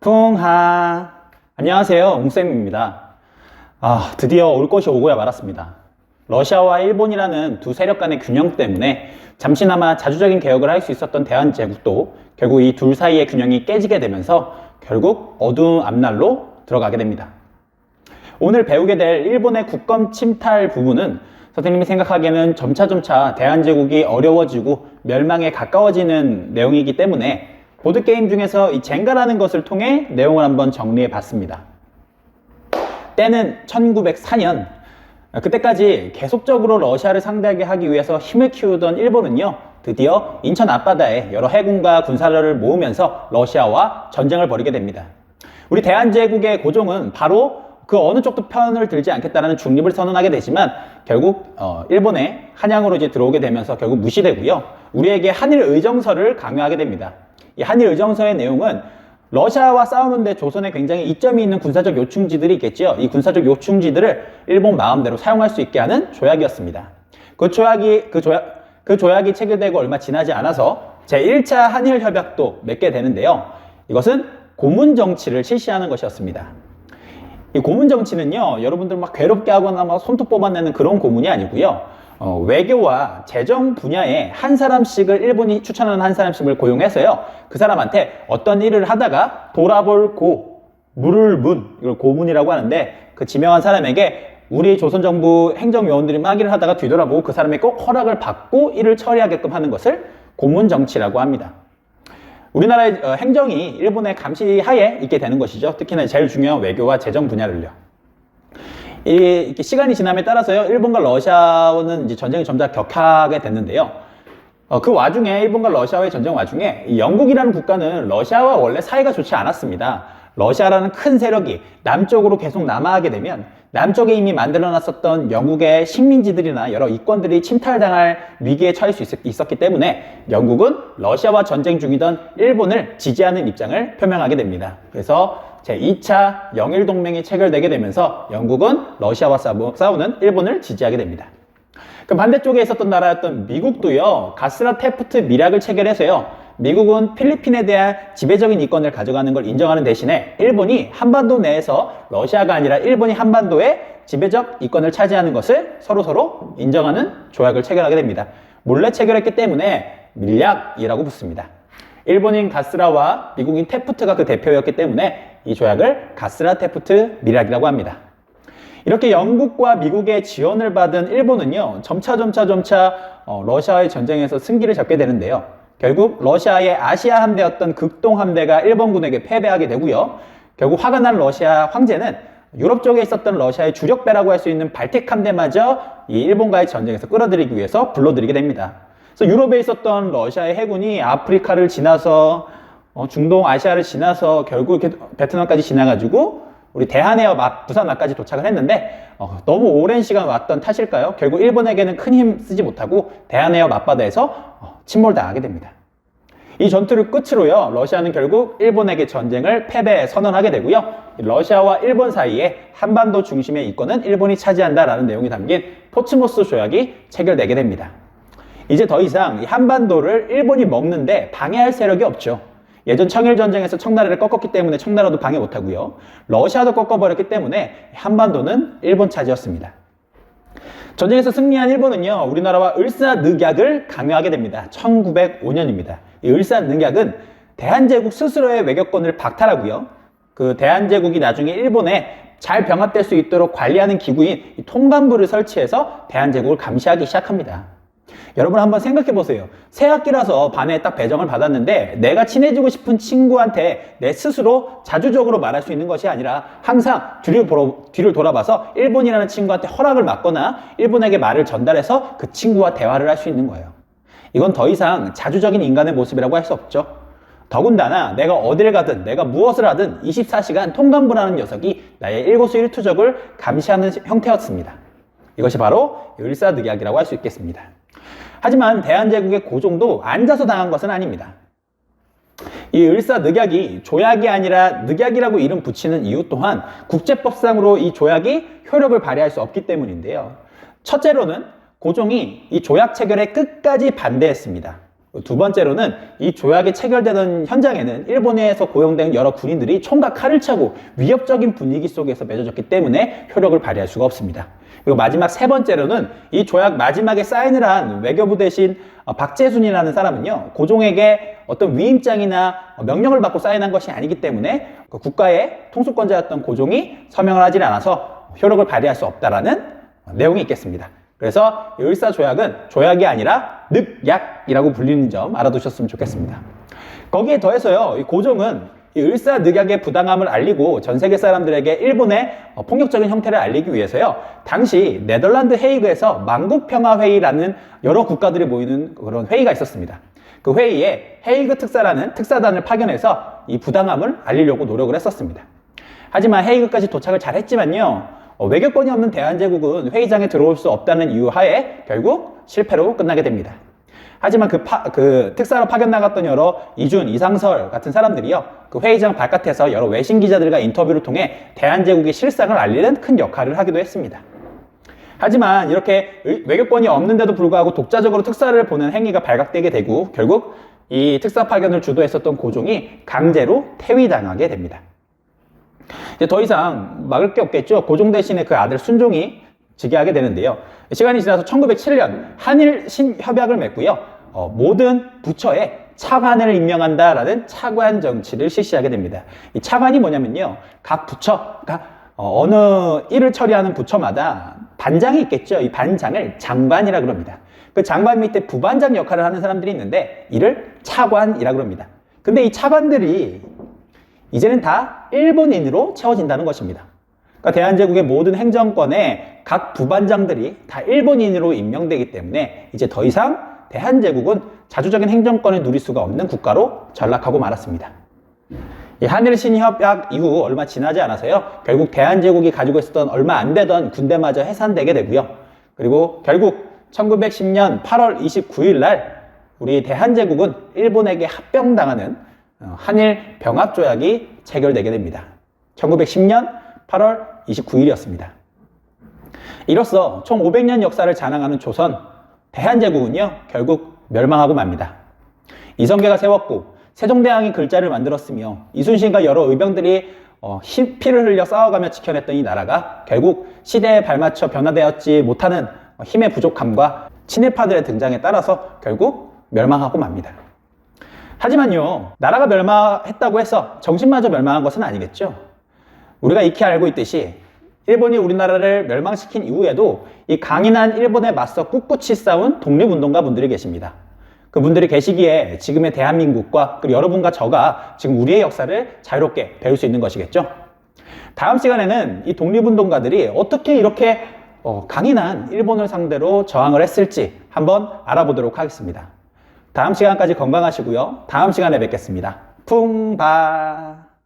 쿵하. 안녕하세요, 웅쌤입니다. 드디어 올 것이 오고야 말았습니다. 러시아와 일본이라는 두 세력 간의 균형 때문에 잠시나마 자주적인 개혁을 할 수 있었던 대한제국도 결국 이 둘 사이의 균형이 깨지게 되면서 결국 어두운 앞날로 들어가게 됩니다. 오늘 배우게 될 일본의 국권 침탈 부분은 선생님이 생각하기에는 점차 대한제국이 어려워지고 멸망에 가까워지는 내용이기 때문에 보드게임 중에서 이 젠가라는 것을 통해 내용을 한번 정리해 봤습니다. 때는 1904년, 그때까지 계속적으로 러시아를 상대하게 하기 위해서 힘을 키우던 일본은요, 드디어 인천 앞바다에 여러 해군과 군사를 모으면서 러시아와 전쟁을 벌이게 됩니다. 우리 대한제국의 고종은 바로 그 어느 쪽도 편을 들지 않겠다는 중립을 선언하게 되지만 결국 일본의 한양으로 이제 들어오게 되면서 결국 무시되고요. 우리에게 한일의정서를 강요하게 됩니다. 이 한일의정서의 내용은 러시아와 싸우는데 조선에 굉장히 이점이 있는 군사적 요충지들이 있겠죠. 이 군사적 요충지들을 일본 마음대로 사용할 수 있게 하는 조약이었습니다. 그 조약이 체결되고 얼마 지나지 않아서 제1차 한일 협약도 맺게 되는데요. 이것은 고문 정치를 실시하는 것이었습니다. 이 고문 정치는요, 여러분들 막 괴롭게 하거나 막 손톱 뽑아내는 그런 고문이 아니고요. 외교와 재정 분야에 한 사람씩을 일본이 추천하는 한 사람씩을 고용해서요, 그 사람한테 어떤 일을 하다가 돌아볼 물을 문, 이걸 고문이라고 하는데, 그 지명한 사람에게 우리 조선정부 행정요원들이 막 일을 하다가 뒤돌아보고 그 사람의 꼭 허락을 받고 일을 처리하게끔 하는 것을 고문 정치라고 합니다. 우리나라의 행정이 일본의 감시 하에 있게 되는 것이죠. 특히나 제일 중요한 외교와 재정 분야를요. 이렇게 시간이 지남에 따라서요, 일본과 러시아는 이제 전쟁이 점차 격하게 됐는데요. 그 와중에 일본과 러시아와의 전쟁 와중에 이 영국이라는 국가는 러시아와 원래 사이가 좋지 않았습니다. 러시아라는 큰 세력이 남쪽으로 계속 남하하게 되면 남쪽에 이미 만들어놨었던 영국의 식민지들이나 여러 이권들이 침탈당할 위기에 처할 수 있었기 때문에 영국은 러시아와 전쟁 중이던 일본을 지지하는 입장을 표명하게 됩니다. 그래서 제2차 영일동맹이 체결되게 되면서 영국은 러시아와 싸우는 일본을 지지하게 됩니다. 그 반대쪽에 있었던 나라였던 미국도요, 가스라 테프트 밀약을 체결해서요, 미국은 필리핀에 대한 지배적인 이권을 가져가는 걸 인정하는 대신에 일본이 한반도 내에서 러시아가 아니라 일본이 한반도에 지배적 이권을 차지하는 것을 서로 인정하는 조약을 체결하게 됩니다. 몰래 체결했기 때문에 밀약이라고 붙습니다. 일본인 가스라와 미국인 테프트가 그 대표였기 때문에 이 조약을 가스라 테프트 밀약이라고 합니다. 이렇게 영국과 미국의 지원을 받은 일본은요, 점차 러시아의 전쟁에서 승기를 잡게 되는데요. 결국 러시아의 아시아 함대였던 극동 함대가 일본군에게 패배하게 되고요. 결국 화가 난 러시아 황제는 유럽 쪽에 있었던 러시아의 주력배라고 할 수 있는 발틱 함대마저 이 일본과의 전쟁에서 끌어들이기 위해서 불러들이게 됩니다. 그래서 유럽에 있었던 러시아의 해군이 아프리카를 지나서 중동 아시아를 지나서 결국 베트남까지 지나가지고 우리 대한해협 부산까지 도착을 했는데 너무 오랜 시간 왔던 탓일까요? 결국 일본에게는 큰 힘 쓰지 못하고 대한해협 앞바다에서 침몰당하게 됩니다. 이 전투를 끝으로요, 러시아는 결국 일본에게 전쟁을 패배 선언하게 되고요, 러시아와 일본 사이에 한반도 중심의 이권은 일본이 차지한다라는 내용이 담긴 포츠모스 조약이 체결되게 됩니다. 이제 더 이상 이 한반도를 일본이 먹는데 방해할 세력이 없죠. 예전 청일전쟁에서 청나라를 꺾었기 때문에 청나라도 방해 못하고요, 러시아도 꺾어버렸기 때문에 한반도는 일본 차지였습니다. 전쟁에서 승리한 일본은요, 우리나라와 을사늑약을 강요하게 됩니다. 1905년입니다. 이 을사늑약은 대한제국 스스로의 외교권을 박탈하고요, 그 대한제국이 나중에 일본에 잘 병합될 수 있도록 관리하는 기구인 통감부를 설치해서 대한제국을 감시하기 시작합니다. 여러분 한번 생각해 보세요. 새 학기라서 반에 딱 배정을 받았는데 내가 친해지고 싶은 친구한테 내 스스로 자주적으로 말할 수 있는 것이 아니라 항상 뒤를 돌아봐서 일본이라는 친구한테 허락을 받거나 일본에게 말을 전달해서 그 친구와 대화를 할 수 있는 거예요. 이건 더 이상 자주적인 인간의 모습이라고 할 수 없죠. 더군다나 내가 어딜 가든 내가 무엇을 하든 24시간 통감부라는 녀석이 나의 일거수일투족을 감시하는 형태였습니다. 이것이 바로 을사늑약이라고 할 수 있겠습니다. 하지만 대한제국의 고종도 앉아서 당한 것은 아닙니다. 이 을사늑약이 조약이 아니라 늑약이라고 이름 붙이는 이유 또한 국제법상으로 이 조약이 효력을 발휘할 수 없기 때문인데요. 첫째로는 고종이 이 조약 체결에 끝까지 반대했습니다. 두 번째로는 이 조약이 체결되던 현장에는 일본에서 고용된 여러 군인들이 총과 칼을 차고 위협적인 분위기 속에서 맺어졌기 때문에 효력을 발휘할 수가 없습니다. 그리고 마지막 세 번째로는 이 조약 마지막에 사인을 한 외교부 대신 박재순이라는 사람은요, 고종에게 어떤 위임장이나 명령을 받고 사인한 것이 아니기 때문에 그 국가의 통수권자였던 고종이 서명을 하지 않아서 효력을 발휘할 수 없다라는 내용이 있겠습니다. 그래서 이 을사조약은 조약이 아니라 늑약이라고 불리는 점 알아두셨으면 좋겠습니다. 거기에 더해서요, 이 고종은 이 을사늑약의 부당함을 알리고 전 세계 사람들에게 일본의 폭력적인 형태를 알리기 위해서요, 당시 네덜란드 헤이그에서 만국평화회의라는 여러 국가들이 모이는 그런 회의가 있었습니다. 그 회의에 헤이그 특사라는 특사단을 파견해서 이 부당함을 알리려고 노력을 했었습니다. 하지만 헤이그까지 도착을 잘했지만요, 외교권이 없는 대한제국은 회의장에 들어올 수 없다는 이유 하에 결국 실패로 끝나게 됩니다. 하지만 그 특사로 파견 나갔던 여러 이준, 이상설 같은 사람들이요, 그 회의장 바깥에서 여러 외신 기자들과 인터뷰를 통해 대한제국의 실상을 알리는 큰 역할을 하기도 했습니다. 하지만 이렇게 외교권이 없는데도 불구하고 독자적으로 특사를 보낸 행위가 발각되게 되고 결국 이 특사 파견을 주도했었던 고종이 강제로 퇴위당하게 됩니다. 이제 더 이상 막을 게 없겠죠. 고종 대신에 그 아들 순종이 즉위하게 되는데요. 시간이 지나서 1907년 한일 신협약을 맺고요. 모든 부처에 차관을 임명한다라는 차관 정치를 실시하게 됩니다. 이 차관이 뭐냐면요, 각 부처, 그러니까 어느 일을 처리하는 부처마다 반장이 있겠죠. 이 반장을 장관이라고 합니다. 그 장관 밑에 부반장 역할을 하는 사람들이 있는데 이를 차관이라고 합니다. 근데 이 차관들이 이제는 다 일본인으로 채워진다는 것입니다. 그러니까 대한제국의 모든 행정권에 각 부반장들이 다 일본인으로 임명되기 때문에 이제 더 이상 대한제국은 자주적인 행정권을 누릴 수가 없는 국가로 전락하고 말았습니다. 이 한일 신협약 이후 얼마 지나지 않아서요, 결국 대한제국이 가지고 있었던 얼마 안 되던 군대마저 해산되게 되고요. 그리고 결국 1910년 8월 29일 날 우리 대한제국은 일본에게 합병당하는 한일 병합조약이 체결되게 됩니다. 1910년 8월 29일이었습니다. 이로써 총 500년 역사를 자랑하는 조선, 대한제국은요, 결국 멸망하고 맙니다. 이성계가 세웠고 세종대왕이 글자를 만들었으며 이순신과 여러 의병들이 피를 흘려 싸워가며 지켜냈던 이 나라가 결국 시대에 발맞춰 변화되었지 못하는 힘의 부족함과 친일파들의 등장에 따라서 결국 멸망하고 맙니다. 하지만요, 나라가 멸망했다고 해서 정신마저 멸망한 것은 아니겠죠. 우리가 익히 알고 있듯이 일본이 우리나라를 멸망시킨 이후에도 이 강인한 일본에 맞서 꿋꿋이 싸운 독립운동가 분들이 계십니다. 그분들이 계시기에 지금의 대한민국과 그리고 여러분과 저가 지금 우리의 역사를 자유롭게 배울 수 있는 것이겠죠. 다음 시간에는 이 독립운동가들이 어떻게 이렇게 강인한 일본을 상대로 저항을 했을지 한번 알아보도록 하겠습니다. 다음 시간까지 건강하시고요. 다음 시간에 뵙겠습니다. 풍바.